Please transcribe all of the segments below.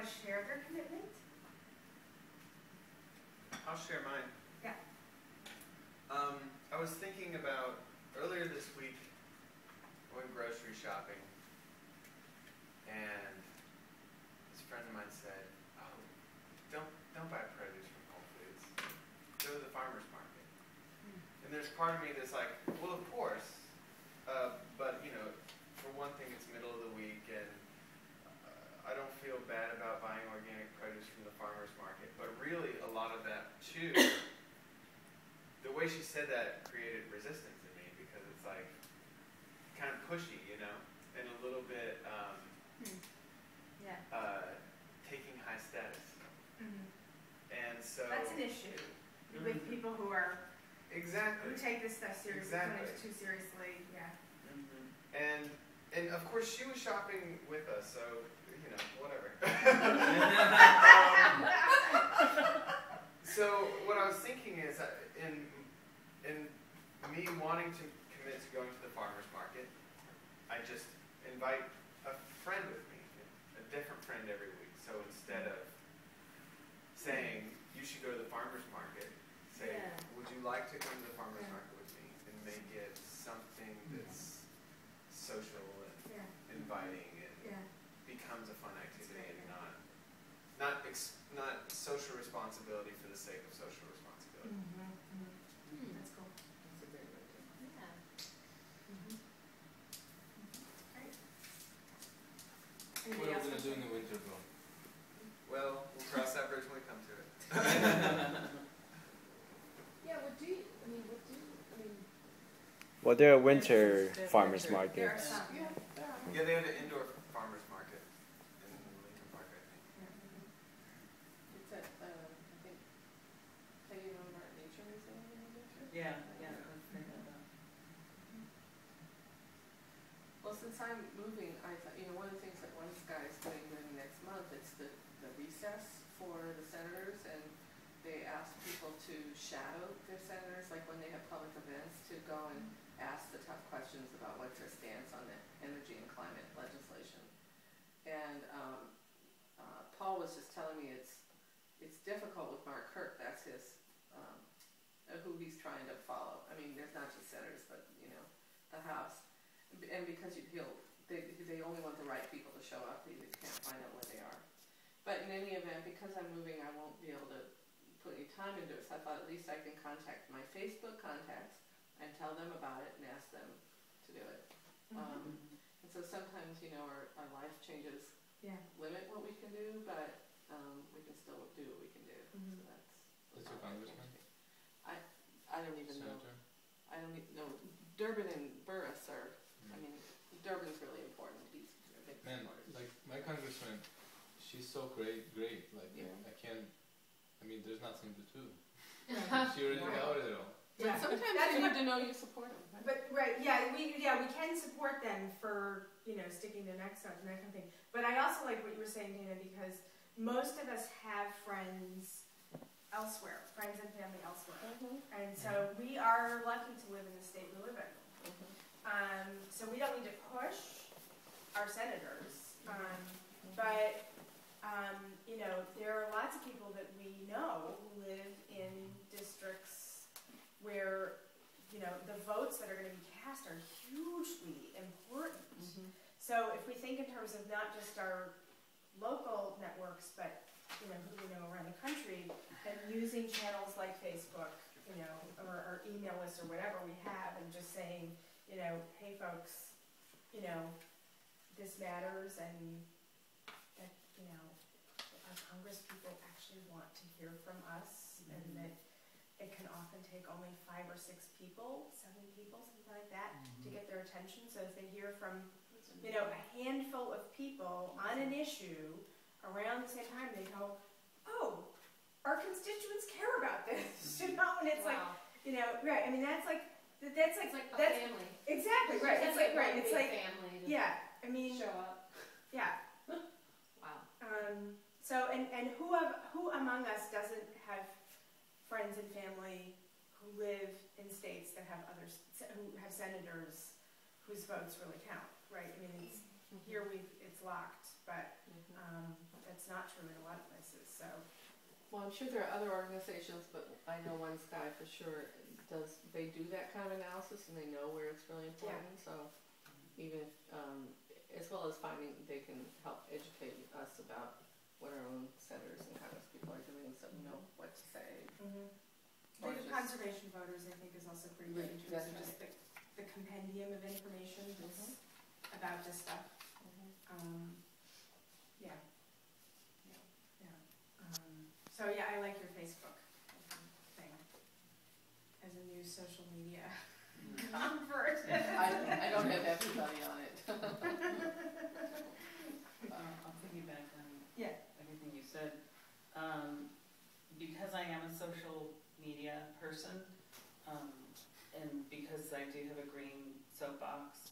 to share their commitment? I'll share mine. Yeah. I was thinking about earlier this week. I went grocery shopping, and this friend of mine said, "Oh, don't buy produce from Whole Foods. Go to the farmers market." And there's part of me that's like, well, of course, but you know, for one thing, it's middle of the week, and I don't feel bad about buying organic produce from the farmers market. But really, a lot of that too. The way she said that created resistance in me because it's like kind of pushy, you know, and a little bit taking high status. And so that's an issue with people who are exactly who take this stuff seriously, sometimes too seriously. Yeah. And of course she was shopping with us, so you know, whatever. So what I was thinking is, in me wanting to commit to going to the farmers market, I just invite a friend with me, a different friend every week. So instead of saying you should go to the farmers market, say, would you like to come to the farmers market with me, and make it something that's social and inviting and becomes a fun activity and not social responsibility for the sake of social responsibility. That's cool. That's a great idea. Yeah. Great. What are we going to do in the winter, bro? Well, we'll cross that bridge when we come to it. Well, there are winter farmers markets. There are some. Yeah, they have an indoor farmers market in Lincoln Park, I think. It's at, I think, Peggy Van Martin Nature Museum in the winter. Yeah, let's think of that. Well, since I'm moving, I thought, you know, one of the things that one guy is doing next month, it's the recess for the senators, and they ask people to shadow their senators, like when they have public events, to go and ask the tough questions about what's their stance on the energy and climate legislation. And Paul was just telling me it's difficult with Mark Kirk. That's his who he's trying to follow. I mean, there's not just senators, but you know, the House. And because they only want the right people to show up, you can't find out where they are. But in any event, because I'm moving, I won't be able to put any time into it. So I thought at least I can contact my Facebook contacts and tell them about it and ask them to do it. And so sometimes, you know, our life changes limit what we can do, but we can still do what we can do. So that's What's your congressman? I don't even Senator? know. I don't even know. Durbin and Burris are. I mean, Durbin's really important. He's a big supporter. Like my congressman, she's so great. Like I can't. I mean, there's nothing to do. She already got it all. But sometimes you need to know you support them. Right? But we can support them for sticking their necks out and that kind of thing. But I also like what you were saying, Dana, because most of us have friends elsewhere, friends and family elsewhere, and so we are lucky to live in the state we live in. So we don't need to push our senators, but there are lots of people that we know who live in districts where the votes that are going to be cast are hugely important. So if we think in terms of not just our local networks, but who we know around the country, and using channels like Facebook, or email lists or whatever we have, and just saying, hey folks, this matters, and that our Congress people actually want to hear from us, and that it can often take only 5 or 6 people, 7 people, something like that, to get their attention. So if they hear from a handful of people on an issue around the same time, they go, oh, our constituents care about this, and it's like, right, I mean, that's like a family. Exactly, right, it's like, right, it's like, family to I mean, show up. Yeah. Wow. So, and who among us doesn't have friends and family who live in states that have who have senators whose votes really count, right? I mean, it's locked, but that's not true in a lot of places, so. Well, I'm sure there are other organizations, but I know One Sky for sure they do that kind of analysis and they know where it's really important, so even if, as well as finding, they can help educate us about what our own centers and Congress people are doing, so we know what to say. Or League of just- Conservation Voters, I think, is also pretty good in terms of That's just the compendium of information that's about this stuff. Yeah. So yeah, I like your Facebook thing as a new social media convert. I don't have everybody on it. I'll piggyback on Yeah. everything you said. Because I am a social media person, and because I do have a green soapbox,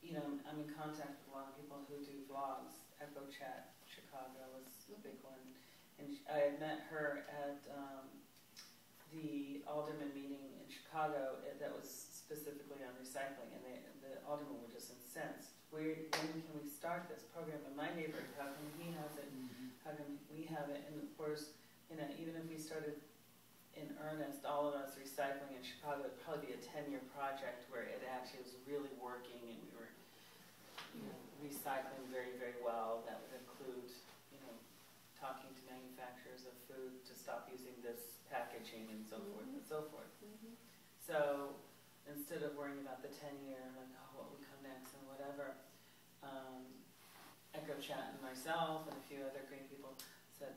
you know, I'm in contact with a lot of people who do vlogs. EchoChat Chicago was a big one. And I had met her at the alderman meeting in Chicago that was specifically on recycling, and the aldermen were just incensed. When can we start this program in my neighborhood? How come he has it? How come we have it? And of course, you know, even if we started in earnest, all of us recycling in Chicago, it'd probably be a 10-year project where it actually was really working, and we were, you know, recycling very, very well. That would include, you know, talking to manufacturers of food to stop using this packaging and so forth and so forth. So instead of worrying about the 10-year, like, oh, what would come next and whatever, EchoChat and myself and a few other green people said,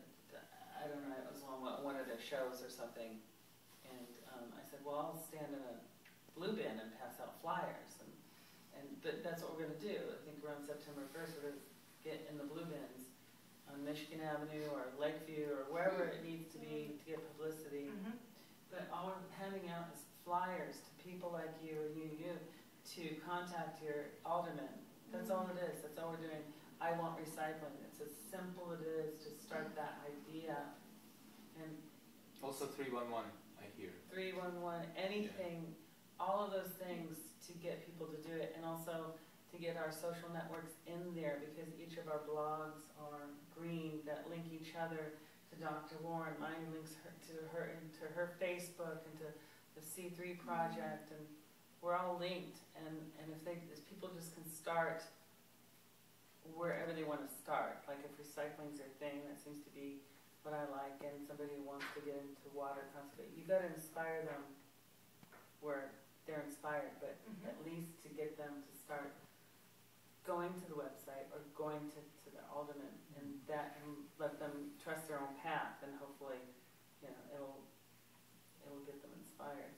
I don't know, it was on one of their shows or something, and I said, well, I'll stand in a blue bin and pass out flyers, but that's what we're going to do. I think around September 1st we're going to get in the blue bins on Michigan Avenue or Lakeview or wherever it needs to be to get publicity. But all we're handing out is flyers to people like you or you to contact your alderman. That's all it is. That's all we're doing. I want recycling. It's as simple as it is to start that idea. And Also 311, I hear. 311, anything, all of those things to get people to do it, and also to get our social networks in there, because each of our blogs are green that link each other to Dr. Warren. Mine links to her Facebook and to the C3 project, and we're all linked. And if people just can start wherever they want to start, like if recycling's their thing, that seems to be what I like, and somebody who wants to get into water conservation, you got to inspire them where they're inspired, but at least to get them to start going to the website or going to the alderman, and that can let them trust their own path, and hopefully, you know, it'll get them inspired.